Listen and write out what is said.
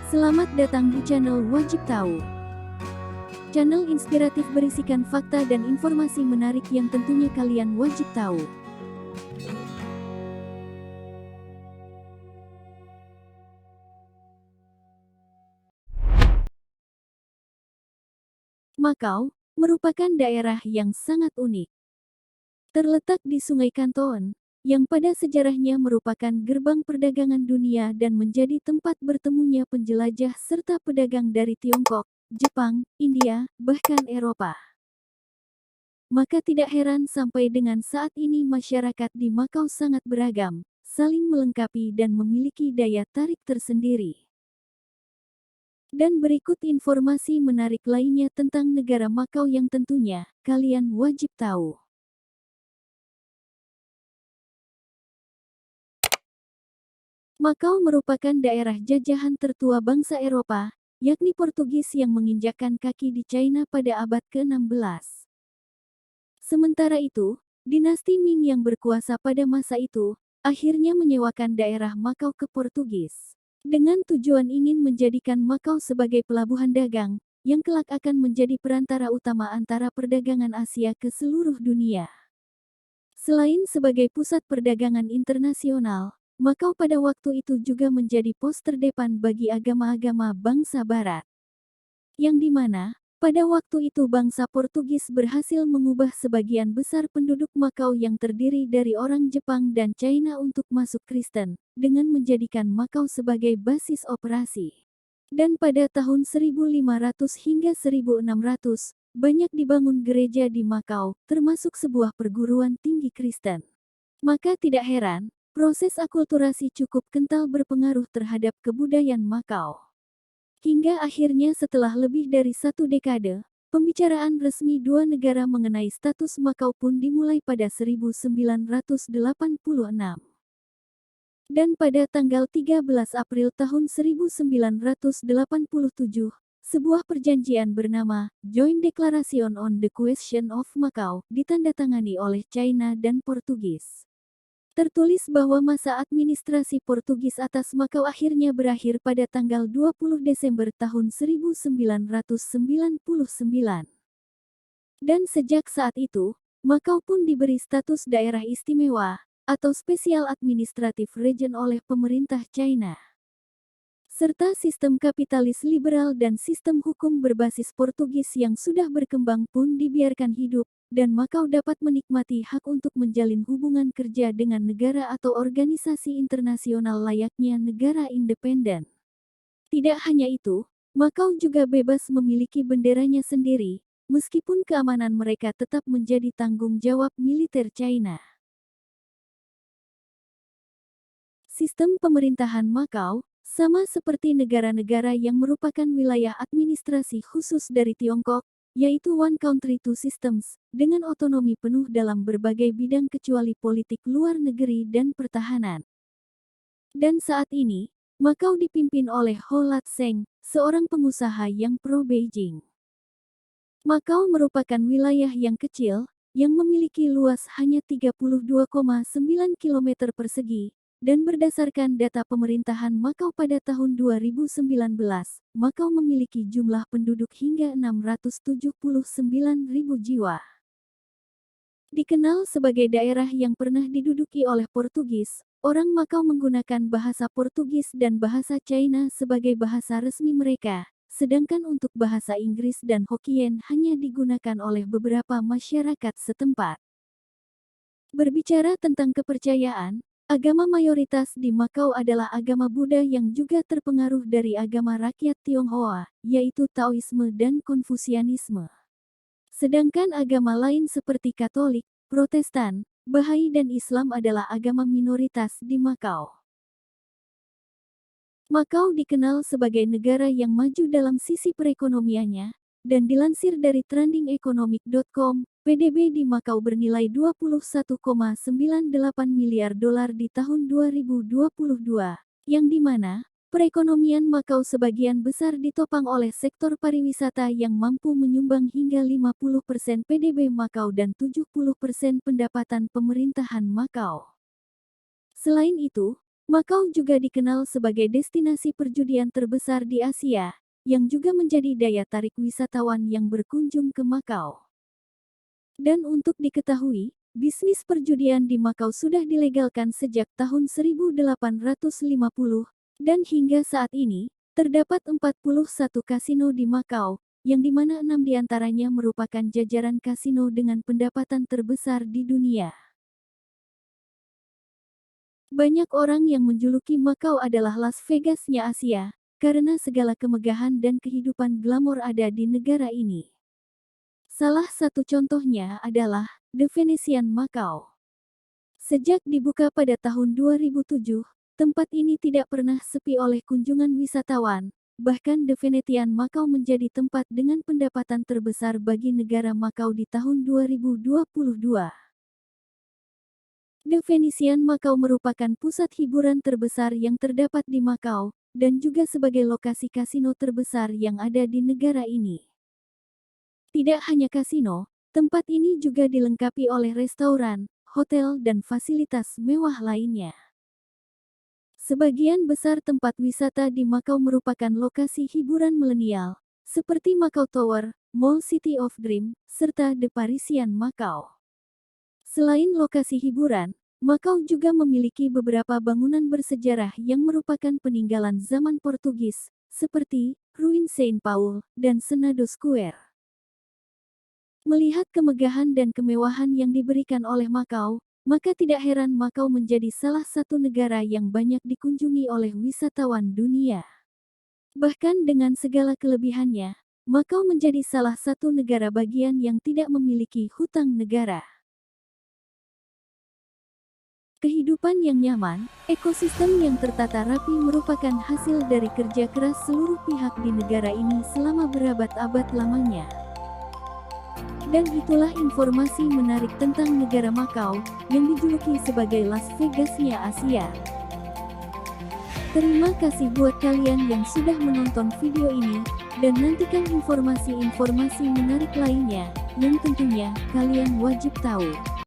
Selamat datang di channel Wajib Tahu. Channel inspiratif berisikan fakta dan informasi menarik yang tentunya kalian wajib tahu. Makau merupakan daerah yang sangat unik. Terletak di Sungai Kanton, yang pada sejarahnya merupakan gerbang perdagangan dunia dan menjadi tempat bertemunya penjelajah serta pedagang dari Tiongkok, Jepang, India, bahkan Eropa. Maka tidak heran sampai dengan saat ini masyarakat di Makau sangat beragam, saling melengkapi dan memiliki daya tarik tersendiri. Dan berikut informasi menarik lainnya tentang negara Makau yang tentunya kalian wajib tahu. Makau merupakan daerah jajahan tertua bangsa Eropa, yakni Portugis yang menginjakkan kaki di China pada abad ke-16. Sementara itu, dinasti Ming yang berkuasa pada masa itu, akhirnya menyewakan daerah Makau ke Portugis. Dengan tujuan ingin menjadikan Makau sebagai pelabuhan dagang, yang kelak akan menjadi perantara utama antara perdagangan Asia ke seluruh dunia. Selain sebagai pusat perdagangan internasional, Makau pada waktu itu juga menjadi pos terdepan bagi agama-agama bangsa Barat. Yang dimana, pada waktu itu bangsa Portugis berhasil mengubah sebagian besar penduduk Makau yang terdiri dari orang Jepang dan China untuk masuk Kristen, dengan menjadikan Makau sebagai basis operasi. Dan pada tahun 1500 hingga 1600, banyak dibangun gereja di Makau, termasuk sebuah perguruan tinggi Kristen. Maka tidak heran, proses akulturasi cukup kental berpengaruh terhadap kebudayaan Makau. Hingga akhirnya setelah lebih dari satu dekade, pembicaraan resmi dua negara mengenai status Makau pun dimulai pada 1986. Dan pada tanggal 13 April tahun 1987, sebuah perjanjian bernama Joint Declaration on the Question of Macau ditandatangani oleh China dan Portugis. Tertulis bahwa masa administrasi Portugis atas Makau akhirnya berakhir pada tanggal 20 Desember tahun 1999. Dan sejak saat itu, Makau pun diberi status daerah istimewa, atau Special Administrative Region oleh pemerintah China. Serta sistem kapitalis liberal dan sistem hukum berbasis Portugis yang sudah berkembang pun dibiarkan hidup, dan Makau dapat menikmati hak untuk menjalin hubungan kerja dengan negara atau organisasi internasional layaknya negara independen. Tidak hanya itu, Makau juga bebas memiliki benderanya sendiri, meskipun keamanan mereka tetap menjadi tanggung jawab militer China. Sistem pemerintahan Makau sama seperti negara-negara yang merupakan wilayah administrasi khusus dari Tiongkok, yaitu One Country Two Systems, dengan otonomi penuh dalam berbagai bidang kecuali politik luar negeri dan pertahanan. Dan saat ini, Makau dipimpin oleh Ho Lat Seng, seorang pengusaha yang pro-Beijing. Makau merupakan wilayah yang kecil, yang memiliki luas hanya 32,9 km persegi, dan berdasarkan data pemerintahan Makau pada tahun 2019, Makau memiliki jumlah penduduk hingga 679.000 jiwa. Dikenal sebagai daerah yang pernah diduduki oleh Portugis, orang Makau menggunakan bahasa Portugis dan bahasa China sebagai bahasa resmi mereka, sedangkan untuk bahasa Inggris dan Hokkien hanya digunakan oleh beberapa masyarakat setempat. Berbicara tentang kepercayaan, agama mayoritas di Makau adalah agama Buddha yang juga terpengaruh dari agama rakyat Tionghoa, yaitu Taoisme dan Konfusianisme. Sedangkan agama lain seperti Katolik, Protestan, Bahai dan Islam adalah agama minoritas di Makau. Makau dikenal sebagai negara yang maju dalam sisi perekonomiannya, dan dilansir dari trendingeconomic.com, PDB di Makau bernilai 21,98 miliar dolar di tahun 2022, yang dimana perekonomian Makau sebagian besar ditopang oleh sektor pariwisata yang mampu menyumbang hingga 50% PDB Makau dan 70% pendapatan pemerintahan Makau. Selain itu, Makau juga dikenal sebagai destinasi perjudian terbesar di Asia, yang juga menjadi daya tarik wisatawan yang berkunjung ke Makau. Dan untuk diketahui, bisnis perjudian di Makau sudah dilegalkan sejak tahun 1850, dan hingga saat ini, terdapat 41 kasino di Makau, yang dimana 6 diantaranya merupakan jajaran kasino dengan pendapatan terbesar di dunia. Banyak orang yang menjuluki Makau adalah Las Vegas-nya Asia, karena segala kemegahan dan kehidupan glamor ada di negara ini. Salah satu contohnya adalah The Venetian Macau. Sejak dibuka pada tahun 2007, tempat ini tidak pernah sepi oleh kunjungan wisatawan. Bahkan The Venetian Macau menjadi tempat dengan pendapatan terbesar bagi negara Makau di tahun 2022. The Venetian Macau merupakan pusat hiburan terbesar yang terdapat di Makau, dan juga sebagai lokasi kasino terbesar yang ada di negara ini. Tidak hanya kasino, tempat ini juga dilengkapi oleh restoran, hotel dan fasilitas mewah lainnya. Sebagian besar tempat wisata di Makau merupakan lokasi hiburan milenial, seperti Macau Tower, Mall City of Dream, serta The Parisian Macau. Selain lokasi hiburan, Makau juga memiliki beberapa bangunan bersejarah yang merupakan peninggalan zaman Portugis, seperti ruin Saint Paul dan Senado Square. Melihat kemegahan dan kemewahan yang diberikan oleh Makau, maka tidak heran Makau menjadi salah satu negara yang banyak dikunjungi oleh wisatawan dunia. Bahkan dengan segala kelebihannya, Makau menjadi salah satu negara bagian yang tidak memiliki hutang negara. Kehidupan yang nyaman, ekosistem yang tertata rapi merupakan hasil dari kerja keras seluruh pihak di negara ini selama berabad-abad lamanya. Dan itulah informasi menarik tentang negara Makau, yang dijuluki sebagai Las Vegas-nya Asia. Terima kasih buat kalian yang sudah menonton video ini, dan nantikan informasi-informasi menarik lainnya, yang tentunya kalian wajib tahu.